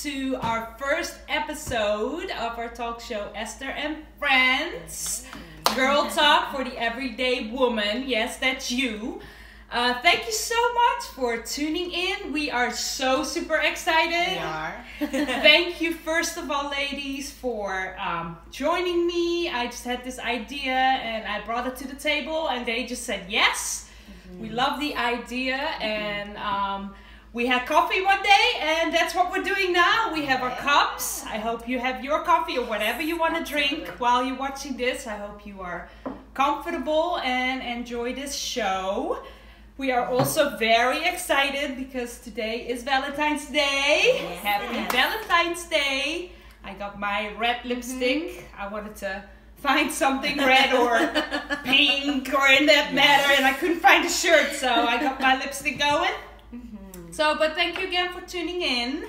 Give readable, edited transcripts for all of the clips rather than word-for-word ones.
to our first episode of our talk show, Esther and Friends. Girl Talk for the Everyday Woman. Yes, that's you. Thank you so much for tuning in. We are so super excited. We are. Thank you, first of all, ladies, for joining me. I just had this idea and I brought it to the table and they just said yes. We love the idea, and we had coffee one day, and that's what we're doing now. We have our cups. I hope you have your coffee or whatever you want to drink while you're watching this. I hope you are comfortable and enjoy this show. We are also very excited because today is Valentine's Day. Yes. Happy Valentine's Day. I got my red lipstick. I wanted to find something red or pink or in that matter, and I couldn't find a shirt, so I got my lipstick going. So, but thank you again for tuning in.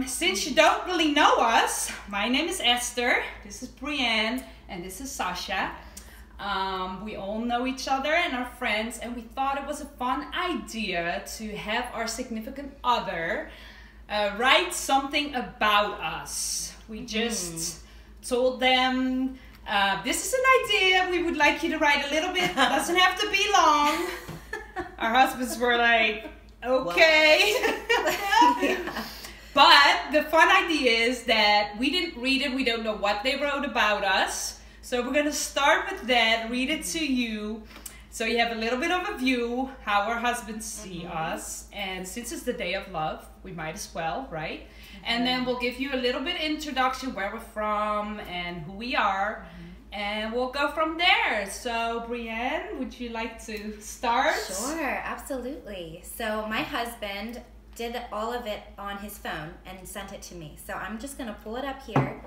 Since you don't really know us, my name is Esther, this is Brienne, and this is Sasha. We all know each other and are friends, and we thought it was a fun idea to have our significant other write something about us. We just told them, this is an idea, we would like you to write a little bit, doesn't have to be long. Our husbands were like, okay. But the fun idea is that we didn't read it, we don't know what they wrote about us. So we're gonna start with that, read it to you. So you have a little bit of a view how our husbands see us. And since it's the day of love, we might as well, right? And then we'll give you a little bit introduction, where we're from and who we are. And we'll go from there. So, Brienne, would you like to start? Sure, absolutely. So my husband did all of it on his phone and sent it to me. So I'm just going to pull it up here.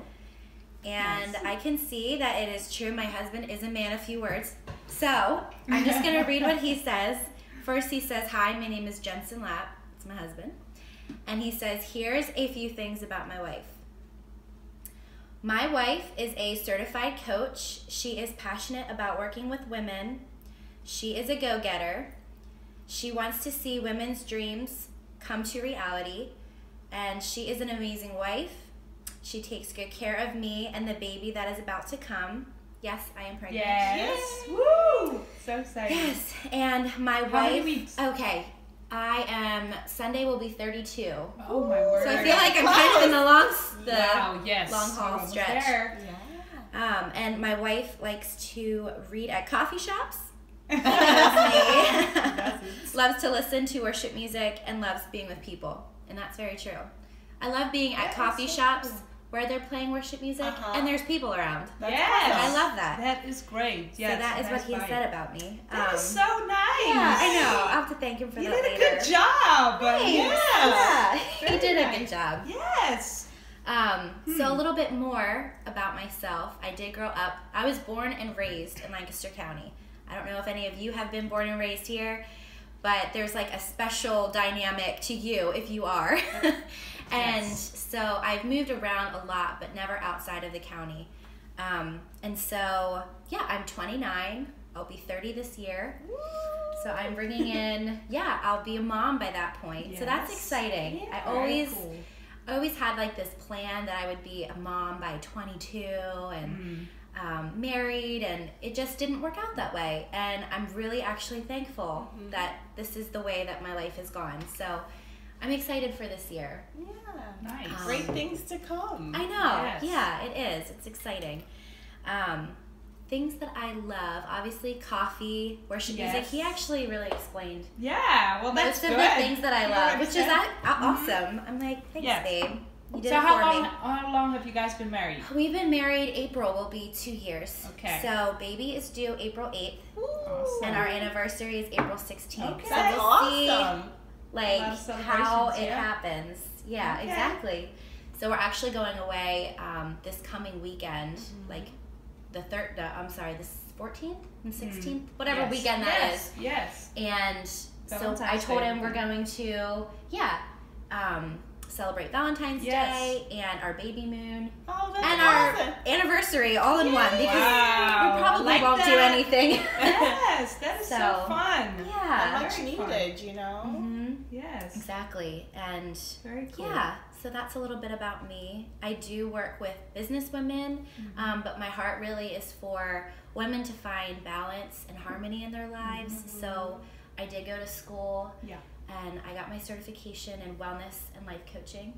And I can see that it is true. My husband is a man of few words. So I'm just going to read what he says. First he says, "Hi, my name is Jensen Lapp." It's my husband. And he says, "Here's a few things about my wife. My wife is a certified coach. She is passionate about working with women. She is a go-getter. She wants to see women's dreams come to reality. And she is an amazing wife. She takes good care of me and the baby that is about to come." Yes, I am pregnant. Yes. Yay. Woo! So exciting. Yes, and my How wife... many weeks? Okay, Sunday will be 32. Oh, my word. So I feel like I'm kind of in the long haul We're stretch. there. Yeah. And my wife likes to read at coffee shops. Loves to listen to worship music and loves being with people. And that's very true. I love being at coffee shops where they're playing worship music and there's people around. Yes. I love that. That is great. Yes, so that is nice what he vibe. said about me. That is so nice. Yeah, I know. I'll have to thank him for You that did later. a good job. Thanks. Yeah, he Very did a nice. good job. Yes. So a little bit more about myself. I did grow up. I was born and raised in Lancaster County. I don't know if any of you have been born and raised here, but there's like a special dynamic to you if you are. And so I've moved around a lot, but never outside of the county. And so, yeah, I'm 29. I'll be 30 this year. Woo! So I'm bringing in, I'll be a mom by that point. Yes. So that's exciting. Yeah, I always had like this plan that I would be a mom by 22 and married, and it just didn't work out that way. And I'm really actually thankful that this is the way that my life has gone. So I'm excited for this year. Yeah. Nice. Great things to come. I know. Yes. Yeah, it is. It's exciting. Things that I love, obviously coffee, worship music. He actually really explained Yeah, well, that's most good. of the things that I love, which is 100%. awesome. I'm like, thanks, babe. You did So it how for me. how long have you guys been married? We've been married. April will be 2 years. Okay. So baby is due April 8th, Awesome. and our anniversary is April 16th. Okay. So That's we'll awesome. see, like, A lot of how celebrations, it yeah. happens. Yeah, Okay. exactly. So we're actually going away this coming weekend, like the 14th and 16th, whatever Yes. weekend that is. Yes. And so I Valentine's told Day him we're weekend. going to, celebrate Valentine's Yes. Day and our baby moon Oh, that's and awesome. our anniversary all in one because Wow, we probably I like won't do that. anything. Yes, that is so fun. Yeah. Much Very needed, you know? Mm-hmm. Yes. Exactly. And Very cool. yeah, so that's a little bit about me. I do work with business women, but my heart really is for women to find balance and harmony in their lives. So I did go to school, and I got my certification in wellness and life coaching.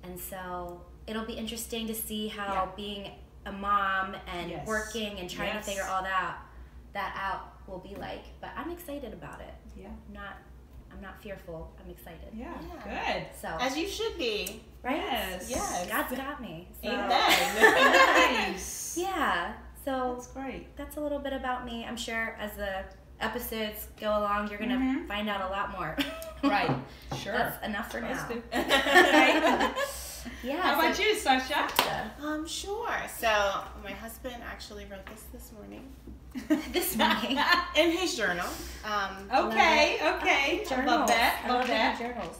And so it'll be interesting to see how being a mom and working and trying to figure all that out will be like. But I'm excited about it. Yeah. I'm not fearful. I'm excited. Yeah. Good. So As you should be. right? Yes. Yes. God's got me. So. Amen. Nice. Yeah. So That's great. that's a little bit about me. I'm sure as the episodes go along, you're gonna find out a lot more. Right. Sure. That's enough for now. Right. Yeah. How about you, Sasha? Sure. So my husband actually wrote this morning This morning. in his journal. Okay. I Journals. love that. I Love love that. journals.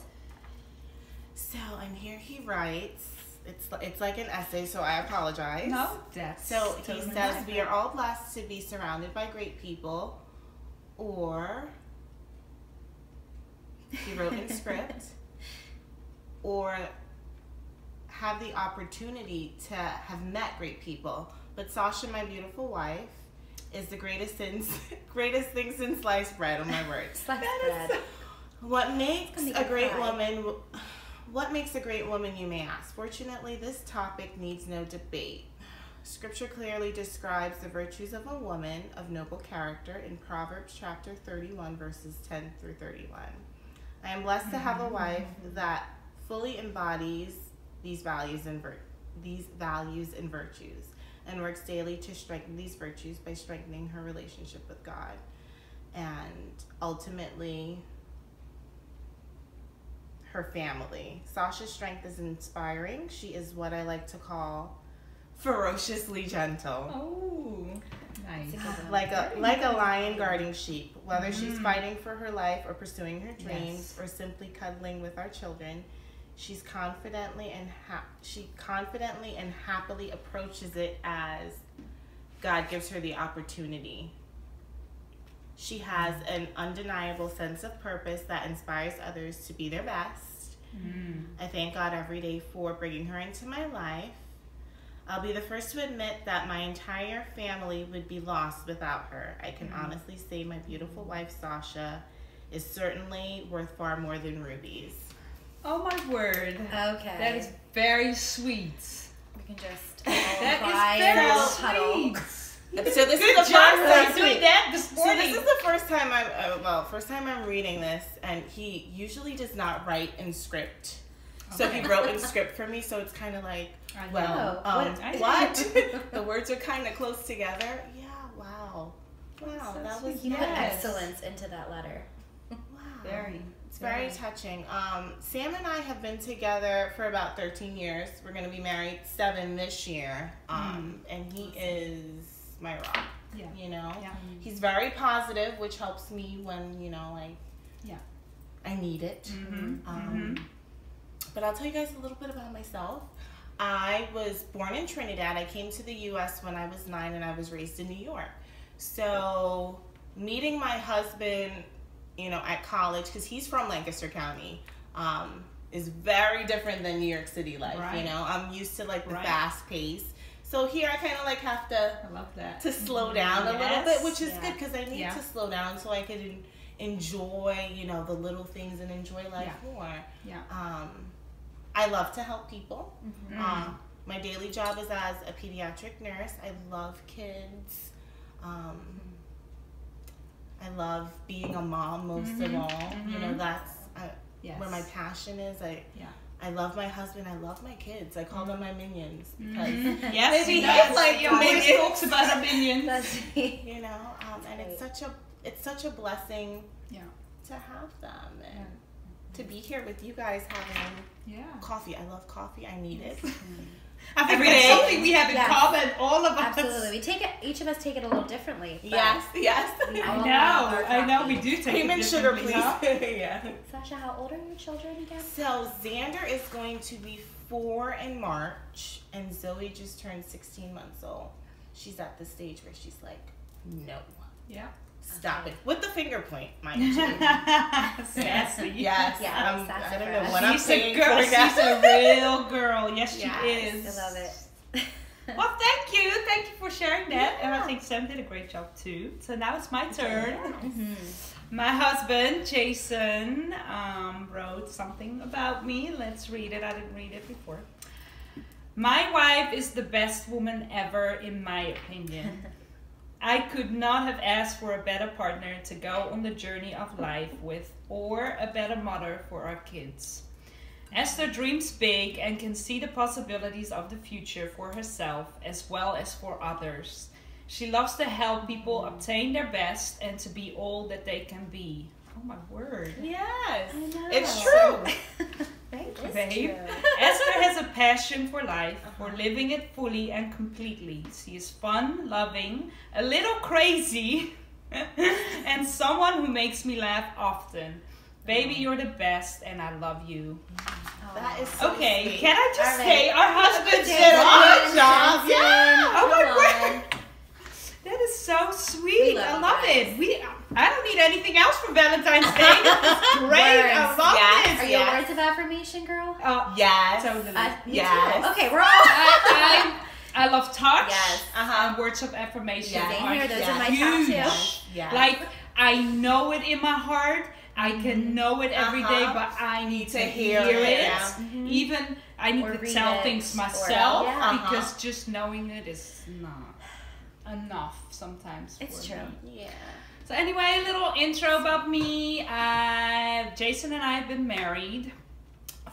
So and here he writes. It's like an essay, so I apologize. No, that's So he totally says, fine. we are all blessed to be surrounded by great people, or, he wrote in script, or have the opportunity to have met great people. But Sasha, my beautiful wife, is the greatest thing since sliced bread. Oh my word. Sliced bread. What makes make a me great cry. woman? What makes a great woman, you may ask? Fortunately, this topic needs no debate. Scripture clearly describes the virtues of a woman of noble character in Proverbs chapter 31, verses 10 through 31. I am blessed to have a wife that fully embodies these values and virtues, and works daily to strengthen these virtues by strengthening her relationship with God. And ultimately, her family. Sasha's strength is inspiring. She is what I like to call ferociously gentle. Oh, nice. Like a lion guarding sheep. Whether she's fighting for her life or pursuing her dreams or simply cuddling with our children, she confidently and happily approaches it as God gives her the opportunity. She has an undeniable sense of purpose that inspires others to be their best. I thank God every day for bringing her into my life. I'll be the first to admit that my entire family would be lost without her. I can honestly say my beautiful wife, Sasha, is certainly worth far more than rubies. Oh my word. Okay. That is very sweet. We can just all cry That and is huddle. very Huddle. sweet. So this is Good the job first for doing that this So morning. this is the first time I'm reading this, and he usually does not write in script. So he wrote in script for me, so it's kind of like, well, what? The words are kind of close together. Yeah, wow. Wow, so that was sweet. You put Yes. excellence into that letter. wow. Very. It's very touching. Sam and I have been together for about 13 years. We're going to be married 7 this year. And he is my rock. Yeah. You know? Yeah. He's very positive, which helps me when, I need it. But I'll tell you guys a little bit about myself. I was born in Trinidad. I came to the U.S. when I was 9, and I was raised in New York. So meeting my husband, at college, because he's from Lancaster County, is very different than New York City life. Right. I'm used to the Right. fast pace. So here I kind of have to I love that. to slow down a little Yes. bit, which is Yeah. good because I need to slow down so I could enjoy, the little things and enjoy life more. Yeah. I love to help people. My daily job is as a pediatric nurse. I love kids. I love being a mom most of all. That's where my passion is. I love my husband. I love my kids. I call them my minions because Yes, maybe he does. like He always minions. talks about a minion. And it's such a blessing Yeah. to have them and to be here with you guys having coffee. I love coffee. I need it. I think Every that's day. something we have in Yes. common, all of us. Absolutely. We take it. Each of us take it a little differently. but Yes. we all love our I know, we coffee. do take Cream it and sugar, differently, please. huh? Yeah. Sasha, how old are your children again? So Xander is going to be 4 in March, and Zoe just turned 16 months old. She's at the stage where she's like, no. Yeah. Stop it. With the finger point, mind you. Sassy. Yes. Yeah, I don't know what I'm She's saying. a girl. She's a real girl. Yes, she Yes, is. I love it. Well, thank you. Thank you for sharing that. And I Yeah. think Sam did a great job too. So now it's my turn. Mhm. My husband, Jason, wrote something about me. Let's read it. I didn't read it before. My wife is the best woman ever, in my opinion. I could not have asked for a better partner to go on the journey of life with, or a better mother for our kids. Esther dreams big and can see the possibilities of the future for herself as well as for others. She loves to help people obtain their best and to be all that they can be. Oh my word. Yes. I know. It's true. Thank you, It's babe. true. Esther has a passion for life, for living it fully and completely. She is fun, loving, a little crazy, and someone who makes me laugh often. Baby, you're the best, and I love you. That is so Okay, sweet. can I just All say right. our husband Did did a good job. Jensen, Yeah. Oh my come on. That is so sweet. We love I you love guys. it. I don't need anything else for Valentine's Day. This is great. I Words. love Yes. Are this. your Yes. words of affirmation, girl? Yes. Totally. Me Yes. too. Okay, we're all. I love touch. Yes. And words of affirmation. Yes. Same are here. Those are my huge. top two. Yes. Like, I know it in my heart. I can know it every day, but I need to hear it. Yeah. Even I need Or to read tell it, things or- myself yeah. because just knowing it is not enough sometimes. It's for true. me. Yeah. So anyway, a little intro about me. Jason and I have been married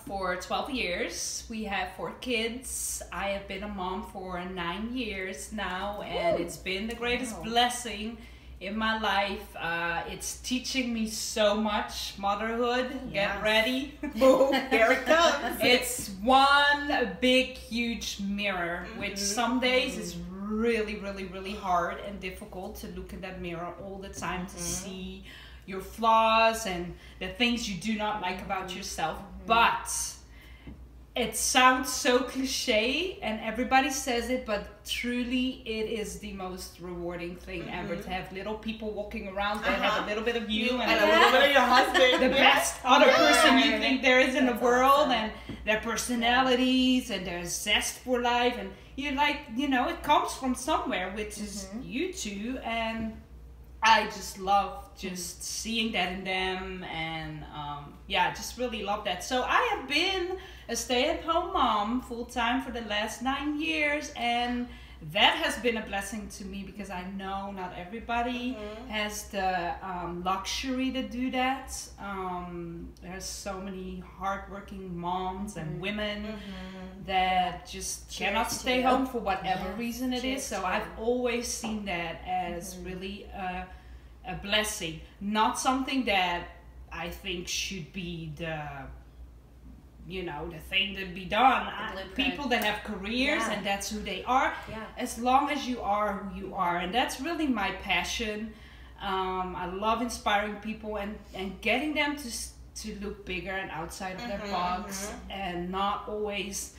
for 12 years. We have 4 kids. I have been a mom for 9 years now, and it's been the greatest Wow. blessing in my life. It's teaching me so much. Motherhood, Yes. get ready. Boom, here it comes. It's one big, huge mirror, which some days is really, really, really hard and difficult to look in that mirror all the time to see your flaws and the things you do not like about yourself. But it sounds so cliche and everybody says it, but truly it is the most rewarding thing ever to have little people walking around that have a little bit of you and a little bit of your husband. the best other person you think there is in the That's world, awesome. and their personalities and their zest for life, and you're like, it comes from somewhere, which is you two, and I just love just seeing that in them, and I just really love that. So I have been a stay-at-home mom full-time for the last 9 years, and that has been a blessing to me because I know not everybody has the luxury to do that. There's so many hardworking moms and women that just cannot Cheers stay to home you. for whatever reason it Cheers is. So to I've always seen that as really a blessing, not something that I think should be the thing to be done. blueprint. People that have careers and that's who they are, Yeah. as long as you are who you are, and that's really my passion. I love inspiring people and getting them to look bigger and outside of their box, and not always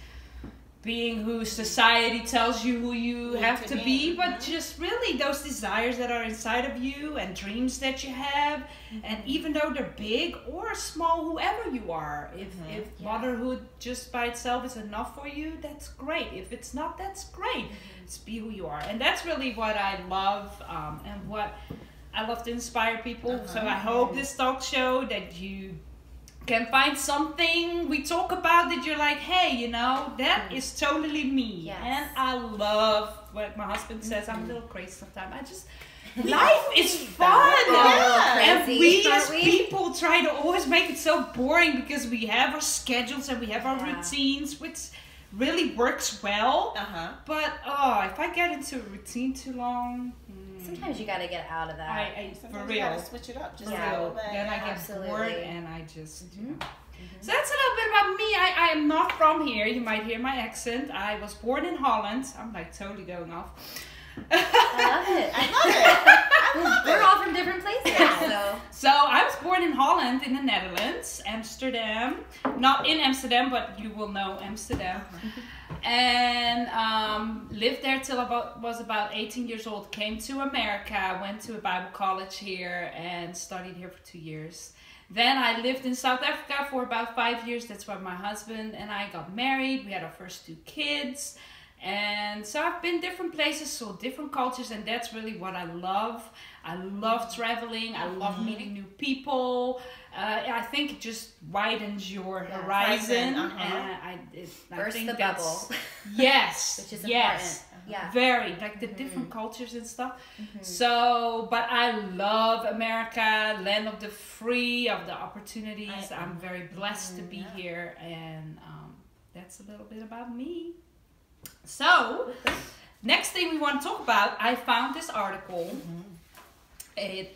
being who society tells you who you have to be, but just really those desires that are inside of you and dreams that you have, and even though they're big or small, whoever you are, if motherhood just by itself is enough for you, that's great. If it's not, that's great. Just be who you are, and that's really what I love, and what I love to inspire people. So I hope this talk show that you can find something we talk about that you're like, hey, that is totally me. Yes. And I love what my husband says. I'm a little crazy sometimes. Life is fun. And Crazy, we aren't as we? people try to always make it so boring because we have our schedules and we have our routines, which really works well. But if I get into a routine too long, Sometimes you got to get out of that. I for Sometimes you real. gotta switch it up just Yeah. a little bit. Then I get Absolutely. bored and I just, So that's a little bit about me. I am not from here. You might hear my accent. I was born in Holland. I'm like totally going off. I love it. I love it. I I love We're it. all from different places. So. So I was born in Holland, in the Netherlands, Amsterdam. Not in Amsterdam, but you will know Amsterdam. And lived there till was about 18 years old. Came to America, went to a Bible college here, and studied here for 2 years. Then I lived in South Africa for about 5 years. That's where my husband and I got married. We had our first 2 kids. And so I've been different places, so different cultures, and that's really what I love. I love traveling. I love meeting new people. I think it just widens your horizon. And I Burst think the that's, bubble. Yes. Which is yes. important. Yeah. Very, like the different cultures and stuff. So, but I love America, land of the free, of the opportunities. I'm very blessed to be here, and that's a little bit about me. So, next thing we want to talk about, I found this article. I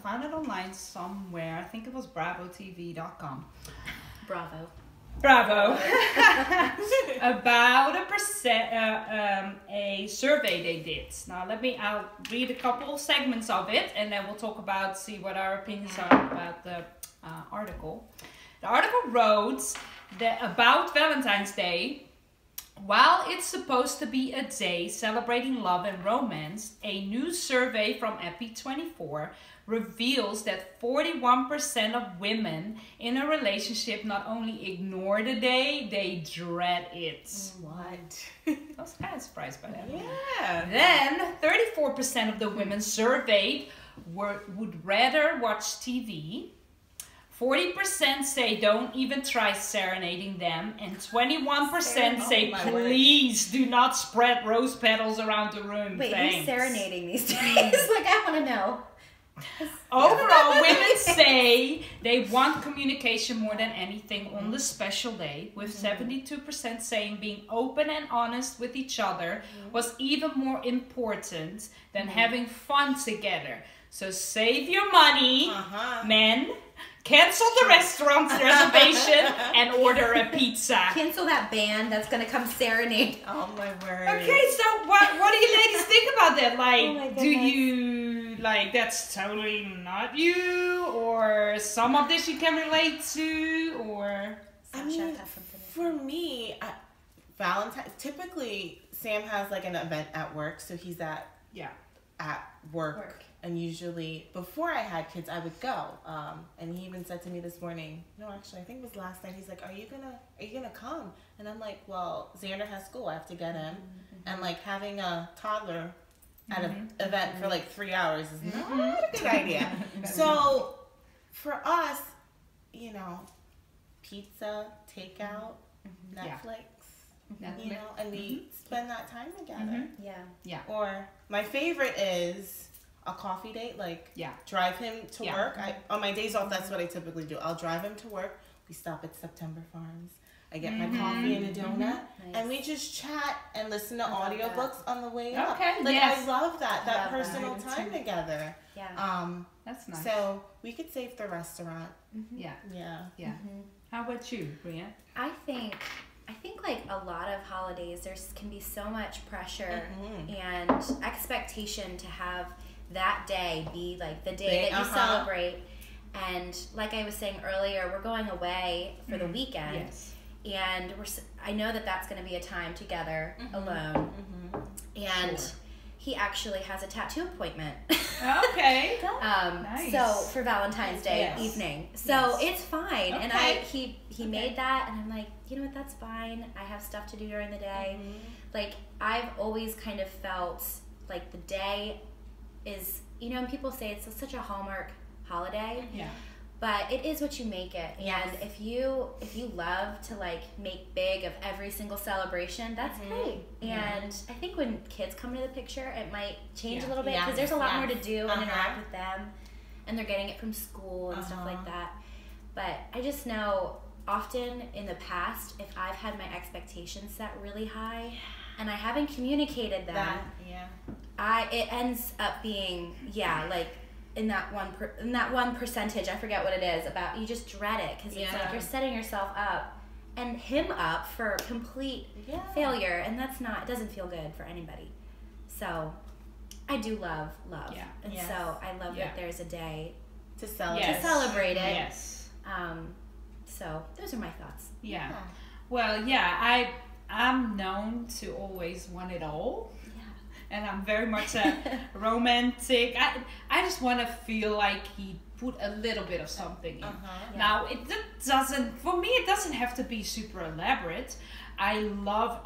found it online somewhere. I think it was bravotv.com. Bravo. About a survey they did. Now I'll read a couple segments of it, and then we'll talk about, see what our opinions are about the article. The article wrote that about Valentine's Day, while it's supposed to be a day celebrating love and romance, a new survey from Epi24 reveals that 41% of women in a relationship not only ignore the day, they dread it. What? I was kind of surprised by that. Yeah. Then 34% of the women surveyed would rather watch TV. 40% say don't even try serenading them, and 21% say please do not spread rose petals around the room. Wait, Thanks. who's serenading these days? Like, I want to know. Overall, women say they want communication more than anything on the special day, with 72% saying being open and honest with each other was even more important than having fun together. So save your money, men. Cancel the restaurant reservation and order a pizza. Cancel that band that's going to come serenade. Oh my word. Okay, so what do you ladies think about that? Like, Oh my do goodness. you, like, that's totally not you? Or some of this you can relate to? Or... I mean, for me, Valentine, typically Sam has like an event at work, so he's at work. And usually, before I had kids, I would go. And he even said to me this morning, no, actually, I think it was last night. He's like, "Are you gonna come?" And I'm like, "Well, Xander has school. I have to get him." And like having a toddler at an event for like 3 hours is not a good idea. So for us, you know, pizza, takeout, Netflix. You know, and we spend that time together. Yeah. Or my favorite is a coffee date, like drive him to work. On my days off, that's what I typically do. I'll drive him to work. We stop at September Farms. I get my coffee and a donut, and we just chat and listen to audiobooks on the way up. Okay, like I love that personal time together. Yeah. That's nice. So we could save the restaurant. Yeah. Yeah. How about you, Bria? I think like a lot of holidays, can be so much pressure and expectation to have that day be like the day that you celebrate. And like I was saying earlier, we're going away for the weekend. Yes. And I know that that's going to be a time together alone. And he actually has a tattoo appointment. Okay. Nice. So for Valentine's Day evening. So it's fine. Okay. And he made that, and I'm like, you know what, that's fine. I have stuff to do during the day. Like, I've always kind of felt like the day is, you know, and people say it's such a Hallmark holiday. Yeah. But it is what you make it. And if you love to like make big of every single celebration, that's great. And I think when kids come into the picture, it might change a little bit, because there's a lot more to do and interact with them, and they're getting it from school and stuff like that. But I just know often in the past, if I've had my expectations set really high and I haven't communicated them, it ends up being like in that one percentage, I forget what it is, about you just dread it, because it's like you're setting yourself up and him up for complete failure, and it doesn't feel good for anybody. So I do love. Yeah. And Yes. so I love that there's a day to celebrate. Yes. to celebrate it. Yes. So those are my thoughts. Yeah. Well, yeah, I'm known to always want it all. And I'm very much a romantic. I just want to feel like he put a little bit of something in. Yeah. Now, it doesn't, for me, it doesn't have to be super elaborate. I love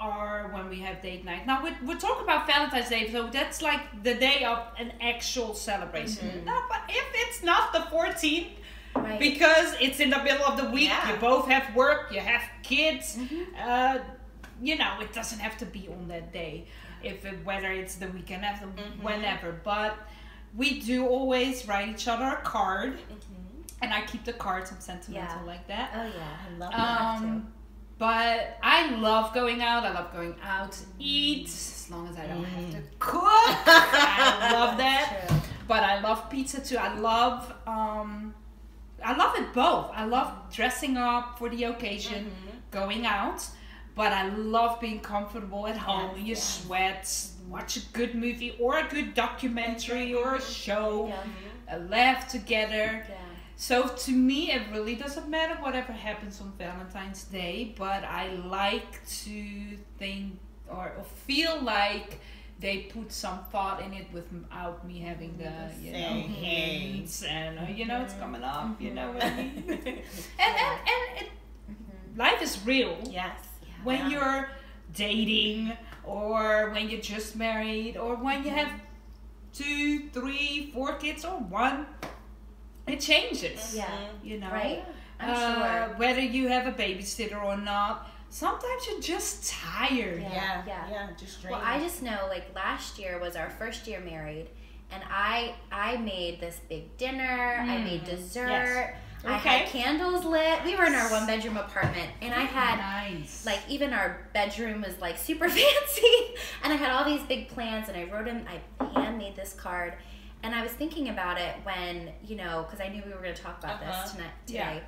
when we have date night. Now, we're talking about Valentine's Day, so that's like the day of an actual celebration. No, but if it's not the 14th, Right. because it's in the middle of the week, Yeah. you both have work, you have kids, you know, it doesn't have to be on that day. Whether it's the weekend after, whenever. But we do always write each other a card, and I keep the cards. I'm sentimental like that. Oh yeah, I love that too. But I love going out. I love going out to eat, as long as I don't have to cook. I love that. True. But I love pizza too. I love it both. I love dressing up for the occasion, going out. But I love being comfortable at home. You sweat, watch a good movie or a good documentary or a show, laugh together. Yeah. So to me, it really doesn't matter whatever happens on Valentine's Day, but I like to think or feel like they put some thought in it without me having the, you know, hints and, you know, it's coming up, you know what I mean? and life is real. Yes. When you're dating or when you're just married or when you have 2, 3, 4 kids or 1, it changes. Yeah. You know? Right. I'm sure. Whether you have a babysitter or not, sometimes you're just tired. Yeah. Just drained. Well, I just know, like, last year was our first year married, and I made this big dinner. I made dessert. Yes. I had candles lit. We were in our 1-bedroom apartment, and I had like, even our bedroom was like super fancy, and I had all these big plans, and I hand made this card, and I was thinking about it when, you know, because I knew we were going to talk about this today. Yeah. I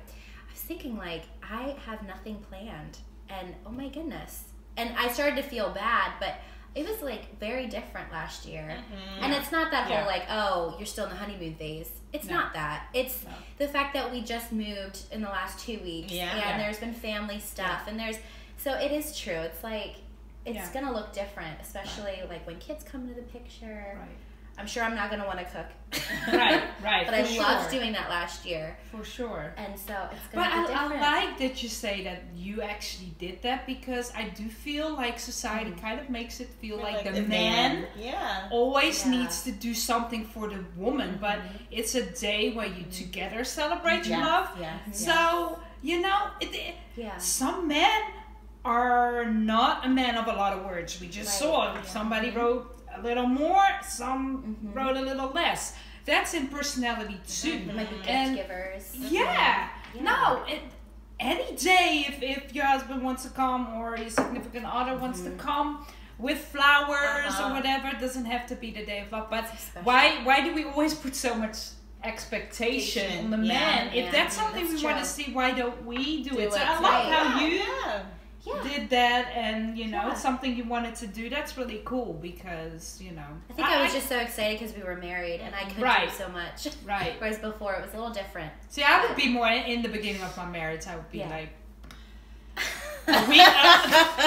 was thinking, like, I have nothing planned, and oh my goodness, and I started to feel bad, but it was like very different last year. And it's not that whole like, oh, you're still in the honeymoon phase. It's not that. It's the fact that we just moved in the last 2 weeks, and there's been family stuff, and so it is true. It's like, it's gonna look different, especially like when kids come into the picture. Right. I'm sure I'm not gonna want to cook. Right. But I loved doing that last year. For sure. And so it's gonna But be different. I like that you say that you actually did that, because I do feel like society kind of makes it feel like the man always needs to do something for the woman, but it's a day where you together celebrate your love. So, you know, some men are not a man of a lot of words. We just saw somebody wrote a little more, some wrote a little less. That's in personality too. They might be gift givers. No, any day if your husband wants to come or your significant other wants to come with flowers or whatever, it doesn't have to be the day of love. But why do we always put so much expectation on the man? If that's something we want to see, why don't we do it? So I love how you did that, and you know, it's something you wanted to do. That's really cool, because you know, I think I was just so excited because we were married and I could do so much. Right. Whereas before it was a little different. See, I would be more in the beginning of my marriage. I would be like, a week.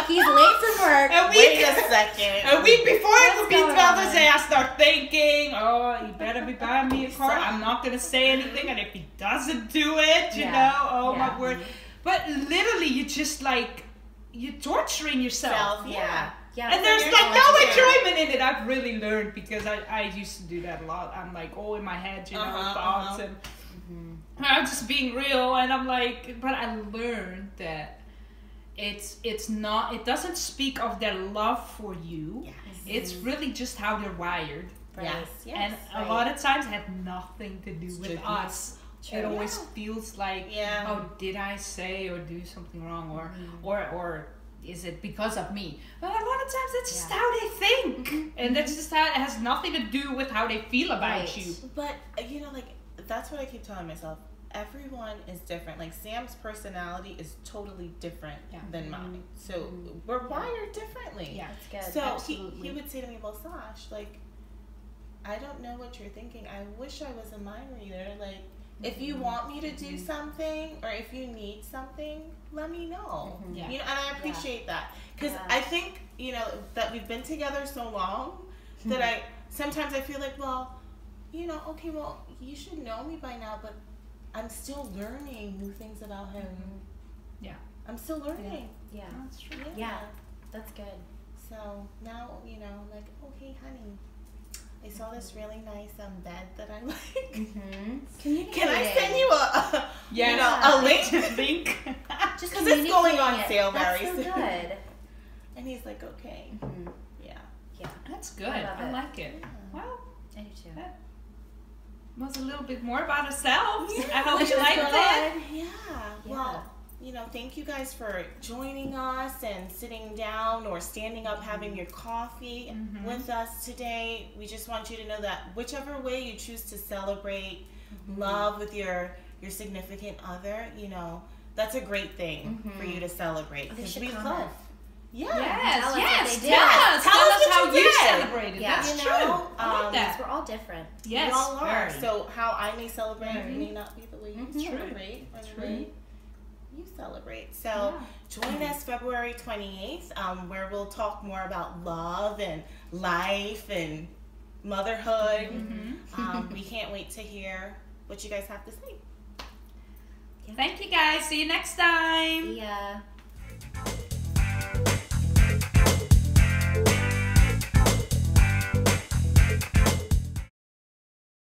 He's late for work. Wait a second. A week before it would be Father's Day, I start thinking, oh, you better be buying me a car. I'm not gonna say anything, and if he doesn't do it, you know, oh my word. But literally, you just like, you're torturing yourself. And there's like no enjoyment in it. I've really learned, because I used to do that a lot. I'm like all in my head, you know, thoughts, and I'm just being real, and I'm like, but I learned that it's not, it doesn't speak of their love for you. It's really just how they're wired. And a lot of times it had nothing to do with us. It always feels like, oh, did I say or do something wrong, or is it because of me? But a lot of times it's just how they think, and that's just how it has nothing to do with how they feel about you. But you know, like, that's what I keep telling myself. Everyone is different. Like, Sam's personality is totally different than mine, so we're wired differently. That's good. So he would say to me, well, Sash, like, I don't know what you're thinking. I wish I was a mind reader. Like, if you want me to do something or if you need something, let me know. Yeah. You know, and I appreciate that. Because I think, you know, that we've been together so long that sometimes I feel like, well, you know, okay, well, you should know me by now, but I'm still learning new things about him. Yeah. I'm still learning. Yeah. That's true. Yeah. That's good. So now, you know, like, oh, hey, honey, I saw this really nice bed that I like. Can I send you a you know, a link? Just because it's going on it. sale That's very so soon. good. And he's like, okay, yeah. That's good. I love I it. like it. Well, I do too. that was a little bit more about ourselves. I hope you liked it. Yeah. Well, you know, thank you guys for joining us and sitting down or standing up, having your coffee with us today. We just want you to know that whichever way you choose to celebrate love with your significant other, you know, that's a great thing for you to celebrate. Because we love. Yes, Tell tell us how you celebrated. Yeah. That's You true. know, I like that. We're all different. Yes, we all are. very. So how I may celebrate may not be the way you True. celebrate or the way you celebrate. So join us February 28th, where we'll talk more about love and life and motherhood. We can't wait to hear what you guys have to say. Thank you guys. See you next time. See ya.